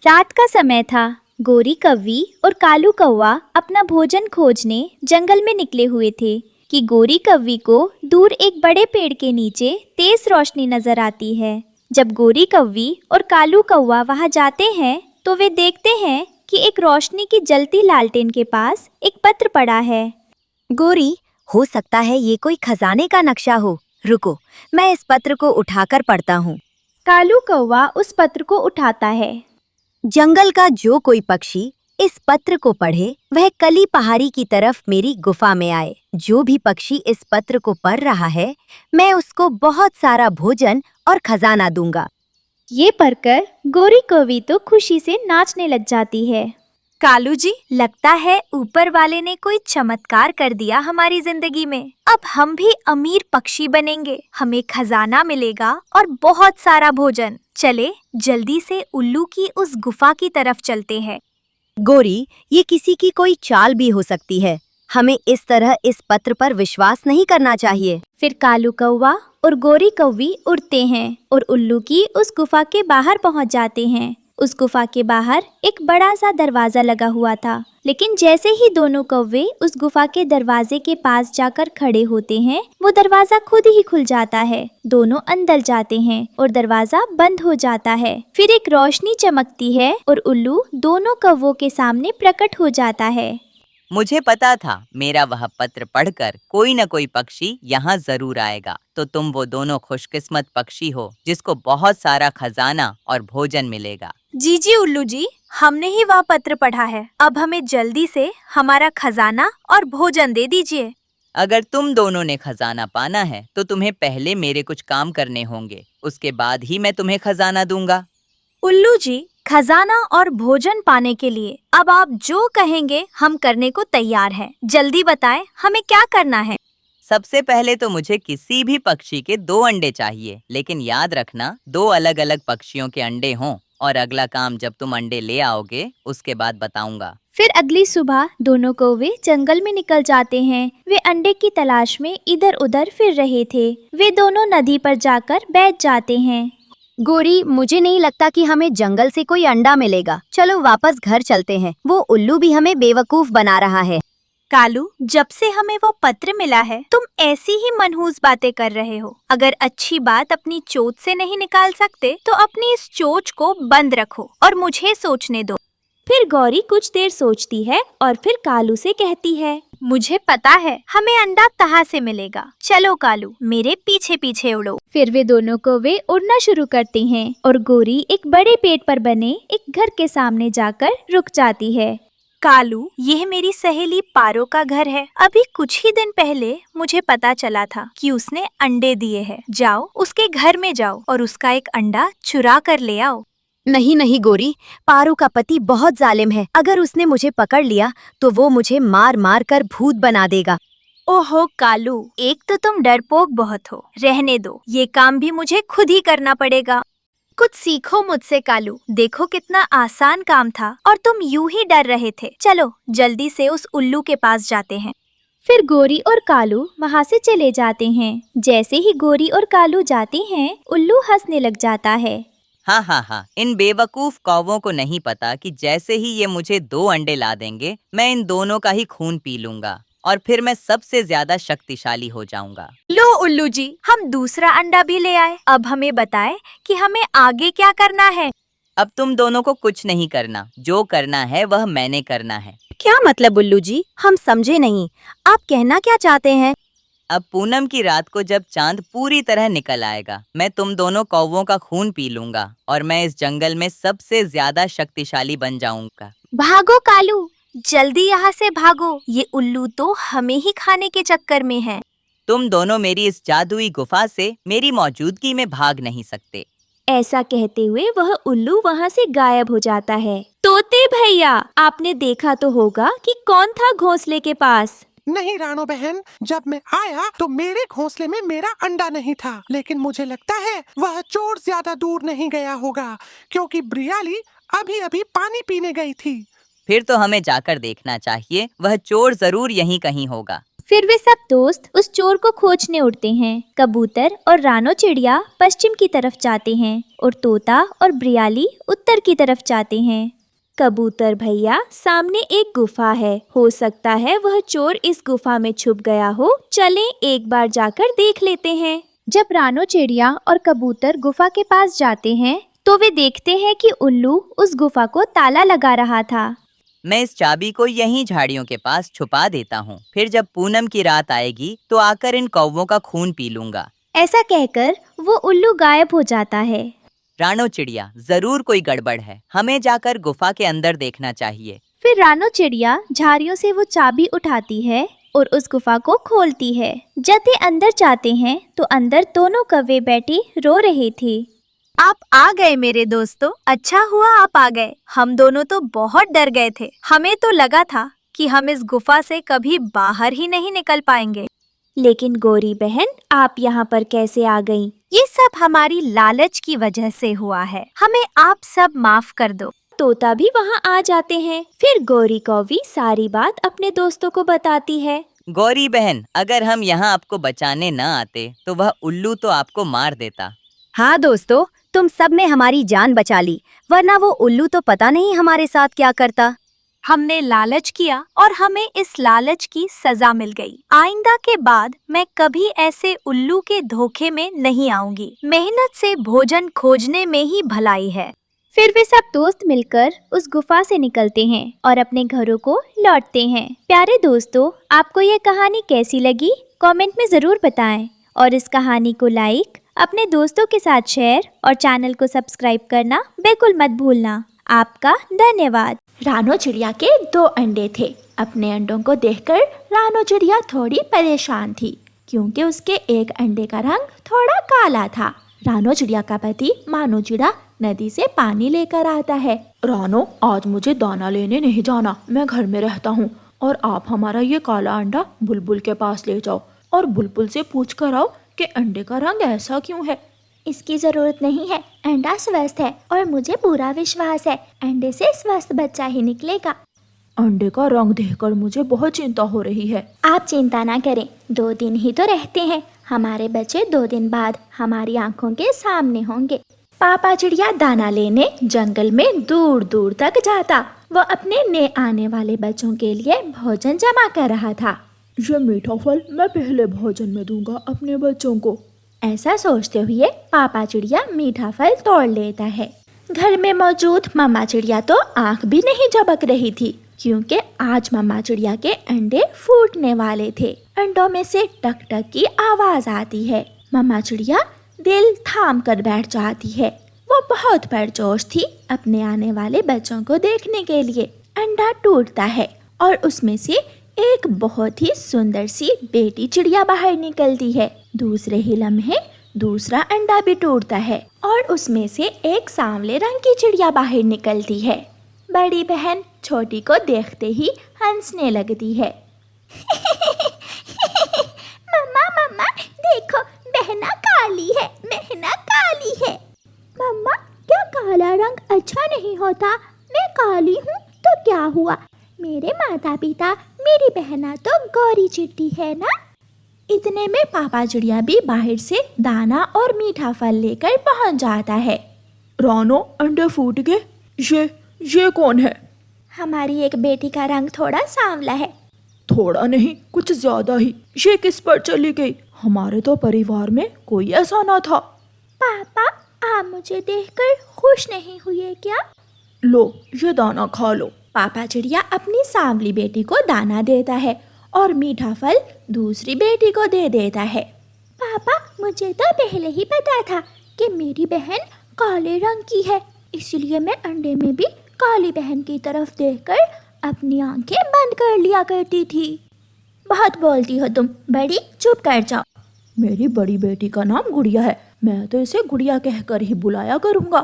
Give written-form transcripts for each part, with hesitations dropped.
रात का समय था। गोरी कौवी और कालू कौवा अपना भोजन खोजने जंगल में निकले हुए थे कि गोरी कौवी को दूर एक बड़े पेड़ के नीचे तेज रोशनी नजर आती है। जब गोरी कौवी और कालू कौवा वहां जाते हैं तो वे देखते हैं कि एक रोशनी की जलती लालटेन के पास एक पत्र पड़ा है। गोरी, हो सकता है ये कोई खजाने का नक्शा हो। रुको, मैं इस पत्र को उठाकर पढ़ता हूँ। कालू कौवा उस पत्र को उठाता है। जंगल का जो कोई पक्षी इस पत्र को पढ़े वह कली पहाड़ी की तरफ मेरी गुफा में आए। जो भी पक्षी इस पत्र को पढ़ रहा है मैं उसको बहुत सारा भोजन और खजाना दूंगा। ये पढ़कर गोरी कौवी तो खुशी से नाचने लग जाती है। कालू जी, लगता है ऊपर वाले ने कोई चमत्कार कर दिया हमारी जिंदगी में। अब हम भी अमीर पक्षी बनेंगे, हमें खजाना मिलेगा और बहुत सारा भोजन। चले जल्दी से उल्लू की उस गुफा की तरफ चलते हैं। गोरी, ये किसी की कोई चाल भी हो सकती है। हमें इस तरह इस पत्र पर विश्वास नहीं करना चाहिए। फिर कालू कौवा और गोरी कौवी उड़ते हैं और उल्लू की उस गुफा के बाहर पहुंच जाते हैं। उस गुफा के बाहर एक बड़ा सा दरवाजा लगा हुआ था, लेकिन जैसे ही दोनों कौवे उस गुफा के दरवाजे के पास जाकर खड़े होते हैं वो दरवाजा खुद ही खुल जाता है। दोनों अंदर जाते हैं और दरवाजा बंद हो जाता है। फिर एक रोशनी चमकती है और उल्लू दोनों कौवों के सामने प्रकट हो जाता है। मुझे पता था मेरा वह पत्र पढ़कर कोई न कोई पक्षी यहाँ जरूर आएगा। तो तुम वो दोनों खुशकिस्मत पक्षी हो जिसको बहुत सारा खजाना और भोजन मिलेगा। जी जी उल्लू जी, हमने ही वह पत्र पढ़ा है। अब हमें जल्दी से हमारा खजाना और भोजन दे दीजिए। अगर तुम दोनों ने खजाना पाना है तो तुम्हें पहले मेरे कुछ काम करने होंगे, उसके बाद ही मैं तुम्हें खजाना दूंगा। उल्लू जी, खजाना और भोजन पाने के लिए अब आप जो कहेंगे हम करने को तैयार हैं। जल्दी बताएं हमें क्या करना है। सबसे पहले तो मुझे किसी भी पक्षी के 2 अंडे चाहिए, लेकिन याद रखना 2 अलग अलग पक्षियों के अंडे हों। और अगला काम जब तुम अंडे ले आओगे उसके बाद बताऊंगा। फिर अगली सुबह दोनों कौवे जंगल में निकल जाते हैं। वे अंडे की तलाश में इधर उधर फिर रहे थे। वे दोनों नदी पर जाकर बैठ जाते हैं। गोरी, मुझे नहीं लगता कि हमें जंगल से कोई अंडा मिलेगा। चलो वापस घर चलते हैं। वो उल्लू भी हमें बेवकूफ बना रहा है। कालू, जब से हमें वो पत्र मिला है तुम ऐसी ही मनहूस बातें कर रहे हो। अगर अच्छी बात अपनी चोंच से नहीं निकाल सकते तो अपनी इस चोंच को बंद रखो और मुझे सोचने दो। फिर गौरी कुछ देर सोचती है और फिर कालू से कहती है, मुझे पता है हमें अंडा कहाँ से मिलेगा। चलो कालू, मेरे पीछे पीछे उड़ो। फिर वे दोनों कौवे उड़ना शुरू करते हैं और गोरी एक बड़े पेड़ पर बने एक घर के सामने जाकर रुक जाती है। कालू, यह मेरी सहेली पारो का घर है। अभी कुछ ही दिन पहले मुझे पता चला था कि उसने अंडे दिए हैं। जाओ उसके घर में जाओ और उसका एक अंडा चुरा कर ले आओ। नहीं नहीं गोरी, पारो का पति बहुत जालिम है। अगर उसने मुझे पकड़ लिया तो वो मुझे मार मार कर भूत बना देगा। ओहो कालू, एक तो तुम डरपोक बहुत हो। रहने दो, ये काम भी मुझे खुद ही करना पड़ेगा। कुछ सीखो मुझसे कालू। देखो कितना आसान काम था और तुम यूं ही डर रहे थे। चलो जल्दी से उस उल्लू के पास जाते हैं। फिर गोरी और कालू वहाँ से चले जाते हैं। जैसे ही गोरी और कालू जाते हैं उल्लू हंसने लग जाता है। हाँ, इन बेवकूफ कौवों को नहीं पता कि जैसे ही ये मुझे 2 अंडे ला देंगे मैं इन दोनों का ही खून पी लूंगा और फिर मैं सबसे ज्यादा शक्तिशाली हो जाऊंगा। लो उल्लू जी, हम दूसरा अंडा भी ले आए। अब हमें बताएं कि हमें आगे क्या करना है। अब तुम दोनों को कुछ नहीं करना, जो करना है वह मैंने करना है। क्या मतलब उल्लू जी, हम समझे नहीं। आप कहना क्या चाहते हैं? अब पूनम की रात को जब चांद पूरी तरह निकल आएगा मैं तुम दोनों कौवों का खून पी लूंगा और मैं इस जंगल में सबसे ज्यादा शक्तिशाली बन जाऊंगा। भागो कालू, जल्दी यहाँ से भागो। ये उल्लू तो हमें ही खाने के चक्कर में है। तुम दोनों मेरी इस जादुई गुफा से मेरी मौजूदगी में भाग नहीं सकते। ऐसा कहते हुए वह उल्लू वहाँ से गायब हो जाता है। तोते भैया, आपने देखा तो होगा कि कौन था घोंसले के पास। नहीं रानो बहन, जब मैं आया तो मेरे घोंसले में मेरा अंडा नहीं था। लेकिन मुझे लगता है वह चोर ज्यादा दूर नहीं गया होगा क्योंकि ब्रियाली अभी अभी पानी पीने गई थी। फिर तो हमें जाकर देखना चाहिए, वह चोर जरूर यहीं कहीं होगा। फिर वे सब दोस्त उस चोर को खोजने उड़ते हैं। कबूतर और रानो चिड़िया पश्चिम की तरफ जाते हैं और तोता और ब्रियाली उत्तर की तरफ जाते हैं। कबूतर भैया, सामने एक गुफा है, हो सकता है वह चोर इस गुफा में छुप गया हो, चलें एक बार जाकर देख लेते हैं। जब रानो चिड़िया और कबूतर गुफा के पास जाते हैं तो वे देखते हैं कि उल्लू उस गुफा को ताला लगा रहा था। मैं इस चाबी को यहीं झाड़ियों के पास छुपा देता हूँ, फिर जब पूनम की रात आएगी तो आकर इन कौवों का खून पी लूंगा। ऐसा कहकर वो उल्लू गायब हो जाता है। रानो चिड़िया, जरूर कोई गड़बड़ है, हमें जाकर गुफा के अंदर देखना चाहिए। फिर रानो चिड़िया झाड़ियों से वो चाबी उठाती है और उस गुफा को खोलती है। जब वे अंदर जाते हैं तो अंदर दोनों कौवे बैठे रो रहे थे। आप आ गए मेरे दोस्तों, अच्छा हुआ आप आ गए। हम दोनों तो बहुत डर गए थे, हमें तो लगा था कि हम इस गुफा से कभी बाहर ही नहीं निकल पाएंगे। लेकिन गौरी बहन, आप यहाँ पर कैसे आ गईं? ये सब हमारी लालच की वजह से हुआ है, हमें आप सब माफ कर दो। तोता भी वहाँ आ जाते हैं। फिर गौरी कौवी सारी बात अपने दोस्तों को बताती है। गौरी बहन, अगर हम यहाँ आपको बचाने न आते तो वह उल्लू तो आपको मार देता। हाँ दोस्तों, तुम सब ने हमारी जान बचा ली, वरना वो उल्लू तो पता नहीं हमारे साथ क्या करता। हमने लालच किया और हमें इस लालच की सजा मिल गई। आइंदा के बाद मैं कभी ऐसे उल्लू के धोखे में नहीं आऊंगी। मेहनत से भोजन खोजने में ही भलाई है। फिर वे सब दोस्त मिलकर उस गुफा से निकलते हैं और अपने घरों को लौटते हैं। प्यारे दोस्तों, आपको ये कहानी कैसी लगी? कमेंट में जरूर बताएं और इस कहानी को लाइक, अपने दोस्तों के साथ शेयर और चैनल को सब्सक्राइब करना बिल्कुल मत भूलना। आपका धन्यवाद। रानो चिड़िया के 2 अंडे थे। अपने अंडों को देखकर रानो चिड़िया थोड़ी परेशान थी, क्योंकि उसके एक अंडे का रंग थोड़ा काला था। रानो चिड़िया का पति मानो चिड़ा नदी से पानी लेकर आता है। रानो, आज मुझे दाना लेने नहीं जाना, मैं घर में रहता हूँ, और आप हमारा ये काला अंडा बुलबुल के पास ले जाओ और बुलबुल से पूछ कर आओ कि अंडे का रंग ऐसा क्यों है। इसकी जरूरत नहीं है, अंडा स्वस्थ है और मुझे पूरा विश्वास है अंडे से स्वस्थ बच्चा ही निकलेगा। अंडे का रंग देखकर मुझे बहुत चिंता हो रही है। आप चिंता ना करें, 2 दिन ही तो रहते हैं। हमारे बच्चे 2 दिन बाद हमारी आंखों के सामने होंगे। पापा चिड़िया दाना लेने जंगल में दूर दूर तक जाता। वो अपने नए आने वाले बच्चों के लिए भोजन जमा कर रहा था। ये मीठा फल मैं पहले भोजन में दूंगा अपने बच्चों को। ऐसा सोचते हुए पापा चिड़िया मीठा फल तोड़ लेता है। घर में मौजूद मम्मा चिड़िया तो आंख भी नहीं झपक रही थी, क्योंकि आज मम्मा चिड़िया के अंडे फूटने वाले थे। अंडों में से टक टक की आवाज आती है। मम्मा चिड़िया दिल थाम कर बैठ जाती है। वो बहुत पुरजोश थी अपने आने वाले बच्चों को देखने के लिए। अंडा टूटता है और उसमें से एक बहुत ही सुंदर सी बेटी चिड़िया बाहर निकलती है। दूसरे ही लम्हे दूसरा अंडा भी टूटता है और उसमें से एक सांवले रंग की चिड़िया बाहर निकलती है। बड़ी बहन छोटी को देखते ही हंसने लगती है। मम्मा मम्मा देखो, बहना काली है, बहना काली है। मम्मा, क्या काला रंग अच्छा नहीं होता? मैं काली हूँ तो क्या हुआ? मेरे माता पिता मेरी बहना तो गौरी चिट्टी है ना। इतने में पापा चिड़िया भी बाहर से दाना और मीठा फल लेकर पहुंच जाता है। रानो, अंडे फूट गए। ये कौन है? हमारी एक बेटी का रंग थोड़ा सांवला है। थोड़ा नहीं, कुछ ज्यादा ही। ये किस पर चली गई? हमारे तो परिवार में कोई ऐसा ना था। पापा, आप मुझे देखकर खुश नहीं हुए क्या? लो, ये दाना खा लो। पापा चिड़िया अपनी सांवली बेटी को दाना देता है और मीठा फल दूसरी बेटी को दे देता है। पापा, मुझे तो पहले ही पता था कि मेरी बहन काले रंग की है, इसलिए मैं अंडे में भी काली बहन की तरफ देखकर अपनी आंखें बंद कर लिया करती थी। बहुत बोलती हो तुम, बड़ी, चुप कर जाओ। मेरी बड़ी बेटी का नाम गुड़िया है, मैं तो इसे गुड़िया कहकर ही बुलाया करूँगा।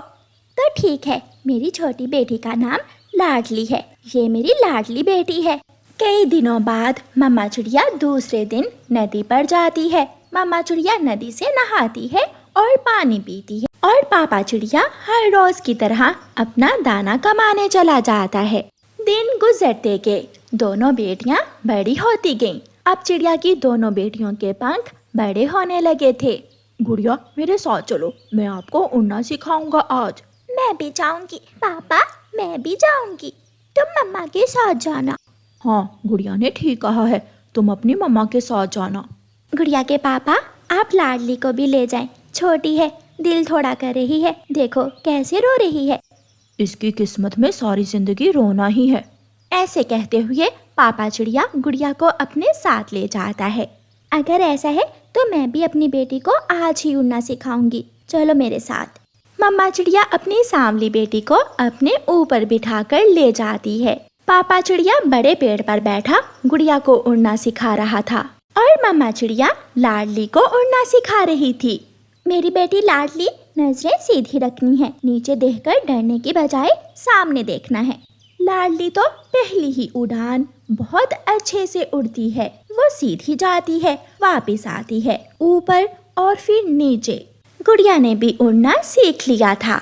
तो ठीक है, मेरी छोटी बेटी का नाम लाडली है। ये मेरी लाडली बेटी है। कई दिनों बाद मम्मा चिड़िया दूसरे दिन नदी पर जाती है। मम्मा चिड़िया नदी से नहाती है और पानी पीती है और पापा चिड़िया हर रोज की तरह अपना दाना कमाने चला जाता है। दिन गुजरते गए, दोनों बेटियां बड़ी होती गईं। अब चिड़िया की दोनों बेटियों के पंख बड़े होने लगे थे। गुड़िया मेरे साथ चलो, मैं आपको उड़ना सिखाऊंगा आज। मैं भी जाऊंगी पापा, मैं भी जाऊंगी। तुम मम्मा के साथ जाना। हाँ, गुड़िया ने ठीक कहा है, तुम अपनी मम्मा के साथ जाना। गुड़िया के पापा, आप लाडली को भी ले जाएं, छोटी है, दिल थोड़ा कर रही है, देखो कैसे रो रही है। इसकी किस्मत में सारी जिंदगी रोना ही है। ऐसे कहते हुए पापा चिड़िया गुड़िया को अपने साथ ले जाता है। अगर ऐसा है तो मैं भी अपनी बेटी को आज ही उड़ना सिखाऊंगी, चलो मेरे साथ। मम्मा चिड़िया अपनी सांवली बेटी को अपने ऊपर बिठाकर ले जाती है। पापा चिड़िया बड़े पेड़ पर बैठा गुड़िया को उड़ना सिखा रहा था और मम्मा चिड़िया लाडली को उड़ना सिखा रही थी। मेरी बेटी लाडली, नजरें सीधी रखनी है, नीचे देखकर डरने की बजाय सामने देखना है। लाडली तो पहली ही उड़ान बहुत अच्छे से उड़ती है। वो सीधी जाती है, वापस आती है ऊपर और फिर नीचे। गुड़िया ने भी उड़ना सीख लिया था।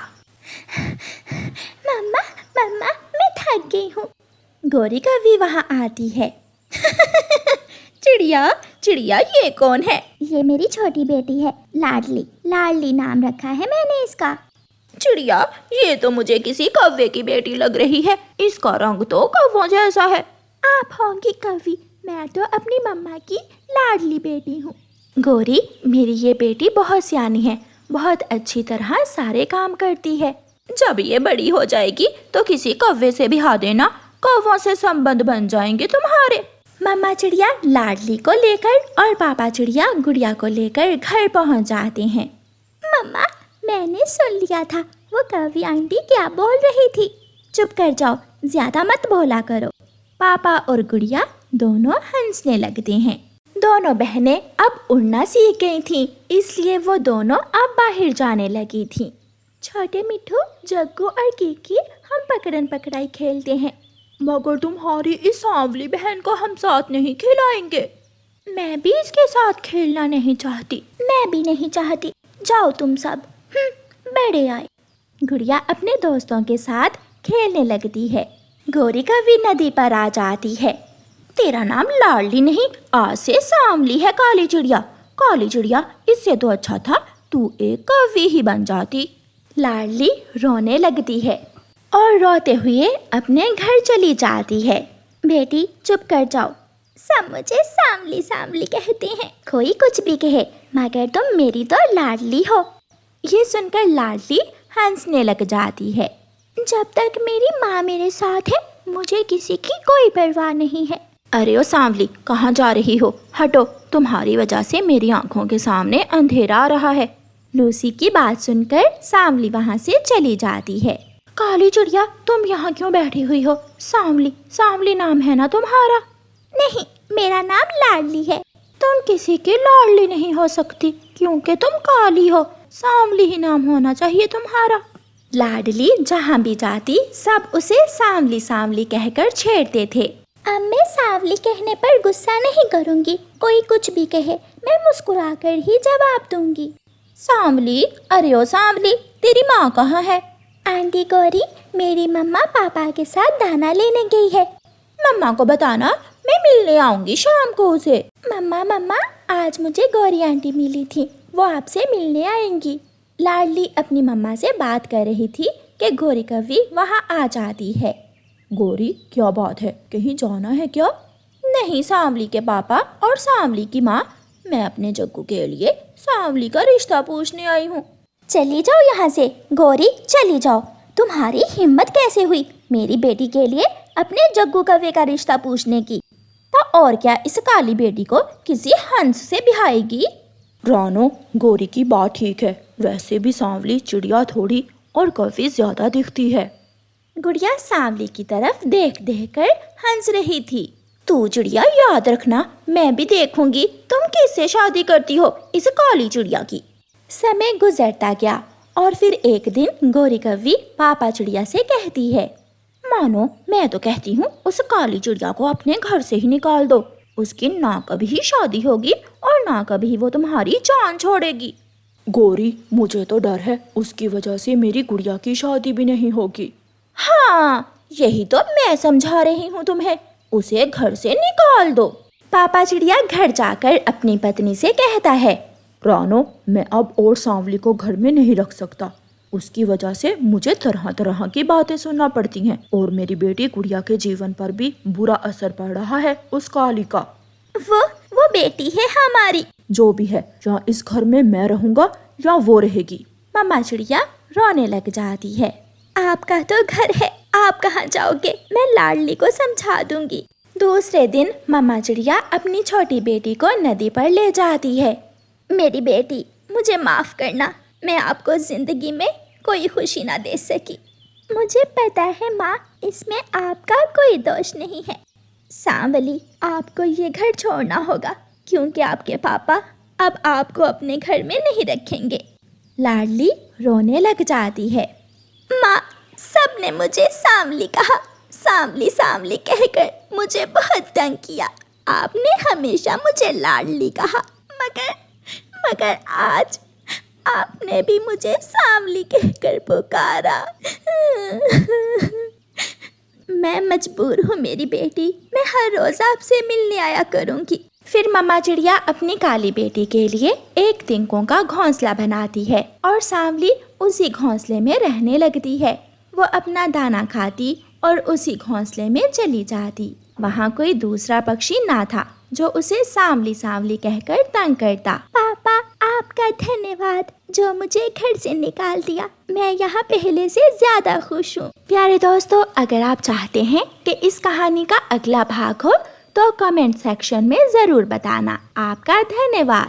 मम्मा मम्मा, मैं थक गई हूँ। गौरी कभी वहाँ आती है। चिड़िया चिड़िया, ये कौन है? ये मेरी छोटी बेटी है लाडली, लाडली नाम रखा है मैंने इसका। चिड़िया, ये तो मुझे किसी कौवे की बेटी लग रही है, इसका रंग तो कौवों जैसा है। आप होंगी कवि, मैं तो अपनी मम्मा की लाडली बेटी हूँ। गौरी, मेरी ये बेटी बहुत सियानी है, बहुत अच्छी तरह सारे काम करती है। जब ये बड़ी हो जाएगी तो किसी कौवे से ब्याह देना, कौवों से संबंध बन जाएंगे तुम्हारे। मम्मा चिड़िया लाडली को लेकर और पापा चिड़िया गुड़िया को लेकर घर पहुंच जाते हैं। मम्मा, मैंने सुन लिया था वो कवि आंटी क्या बोल रही थी। चुप कर जाओ, ज्यादा मत बोला करो। पापा और गुड़िया दोनों हंसने लगते हैं। दोनों बहनें अब उड़ना सीख गई थीं, इसलिए वो दोनों अब बाहर जाने लगी थीं। छोटे मिठू, जग्गू और कीकी, हम पकड़न पकड़ाई खेलते हैं। मगर तुम्हारी इस सांवली बहन को हम साथ नहीं खिलाएंगे। मैं भी इसके साथ खेलना नहीं चाहती। मैं भी नहीं चाहती, जाओ तुम सब। बड़े आए। गुड़िया अपने दोस्तों के साथ खेलने लगती है। गौरी कभी नदी पर आ जाती है। तेरा नाम लाडली नहीं, आज से सांवली है काली चिड़िया। काली चिड़िया, इससे तो अच्छा था तू एक कवि ही बन जाती। लाडली रोने लगती है और रोते हुए अपने घर चली जाती है। बेटी चुप कर जाओ, सब मुझे सांवली सांवली कहते हैं, कोई कुछ भी कहे, मगर तुम मेरी तो लाडली हो। ये सुनकर लाडली हंसने लग जाती है। जब तक मेरी माँ मेरे साथ है, मुझे किसी की कोई परवाह नहीं है। अरे ओ सांवली, कहाँ जा रही हो? हटो, तुम्हारी वजह से मेरी आंखों के सामने अंधेरा आ रहा है। लूसी की बात सुनकर सांवली वहाँ से चली जाती है। काली चिड़िया, तुम यहाँ क्यों बैठी हुई हो? सांवली, सांवली नाम है ना तुम्हारा? नहीं, मेरा नाम लाडली है। तुम किसी की लाडली नहीं हो सकती, क्योंकि तुम काली हो। सांवली ही नाम होना चाहिए तुम्हारा। लाडली जहाँ भी जाती सब उसे सांवली सांवली कहकर छेड़ते थे। अब मैं सांवली कहने पर गुस्सा नहीं करूँगी, कोई कुछ भी कहे मैं मुस्कुराकर ही जवाब दूंगी। सांवली, अरे ओ सांवली, तेरी माँ कहाँ है? आंटी गौरी, मेरी मम्मा पापा के साथ दाना लेने गई है। मम्मा को बताना, मैं मिलने आऊंगी शाम को उसे। मम्मा मम्मा, आज मुझे गौरी आंटी मिली थी, वो आपसे मिलने आएंगी। लाडली अपनी मम्मा से बात कर रही थी कि गौरी कवि वहाँ आ जाती है। गौरी, क्या बात है, कहीं जाना है क्या? नहीं सांवली के पापा और सांवली की माँ, मैं अपने जग्गू के लिए सांवली का रिश्ता पूछने आई हूँ। चली जाओ यहाँ से गौरी, चली जाओ। तुम्हारी हिम्मत कैसे हुई मेरी बेटी के लिए अपने जग्गू कवि का रिश्ता पूछने की? तो और क्या इस काली बेटी को किसी हंस से बिहाएगी? रानो, गौरी की बात ठीक है, वैसे भी सांवली चिड़िया थोड़ी और कवि ज्यादा दिखती है। गुड़िया सांवली की तरफ देख देख कर हंस रही थी। तू चिड़िया याद रखना, मैं भी देखूंगी तुम किससे शादी करती हो इस काली चिड़िया की। समय गुजरता गया और फिर एक दिन गौरी कवि पापा चिड़िया से कहती है, मानो मैं तो कहती हूँ उस काली चिड़िया को अपने घर से ही निकाल दो। उसकी ना कभी शादी होगी और ना कभी वो तुम्हारी जान छोड़ेगी। गौरी, मुझे तो डर है उसकी वजह से मेरी गुड़िया की शादी भी नहीं होगी। हाँ, यही तो मैं समझा रही हूँ तुम्हें, उसे घर से निकाल दो। पापा चिड़िया घर जाकर अपनी पत्नी से कहता है, रानो, मैं अब और सांवली को घर में नहीं रख सकता। उसकी वजह से मुझे तरह तरह की बातें सुनना पड़ती हैं और मेरी बेटी गुड़िया के जीवन पर भी बुरा असर पड़ रहा है उस काली का। वो बेटी है हमारी। जो भी है, या इस घर में मैं रहूंगा या वो रहेगी। मम्मा चिड़िया रोने लग जाती है। आपका तो घर है, आप कहाँ जाओगे? मैं लाडली को समझा दूंगी। दूसरे दिन मम्मा चिड़िया अपनी छोटी बेटी को नदी पर ले जाती है। मेरी बेटी, मुझे माफ करना, मैं आपको जिंदगी में कोई खुशी ना दे सकी। मुझे पता है माँ, इसमें आपका कोई दोष नहीं है। सांवली, आपको ये घर छोड़ना होगा क्योंकि आपके पापा अब आपको अपने घर में नहीं रखेंगे। लाडली रोने लग जाती है। माँ, सबने मुझे सांवली कहा, सांवली सांवली कहकर मुझे बहुत तंग किया। आपने हमेशा मुझे लाडली कहा, मगर आज आपने भी मुझे सांवली कहकर पुकारा। मैं मजबूर हूँ मेरी बेटी, मैं हर रोज आपसे मिलने आया करूँगी। फिर मम्मा चिड़िया अपनी काली बेटी के लिए एक तिनकों का घोंसला बनाती है और सांवली उसी घोंसले में रहने लगती है। वो अपना दाना खाती और उसी घोंसले में चली जाती। वहाँ कोई दूसरा पक्षी ना था जो उसे सांवली सांवली कहकर तंग करता। पापा, आपका धन्यवाद जो मुझे घर से निकाल दिया। मैं यहाँ पहले से ज्यादा खुश हूँ। प्यारे दोस्तों, अगर आप चाहते हैं कि इस कहानी का अगला भाग हो तो कमेंट सेक्शन में जरूर बताना। आपका धन्यवाद।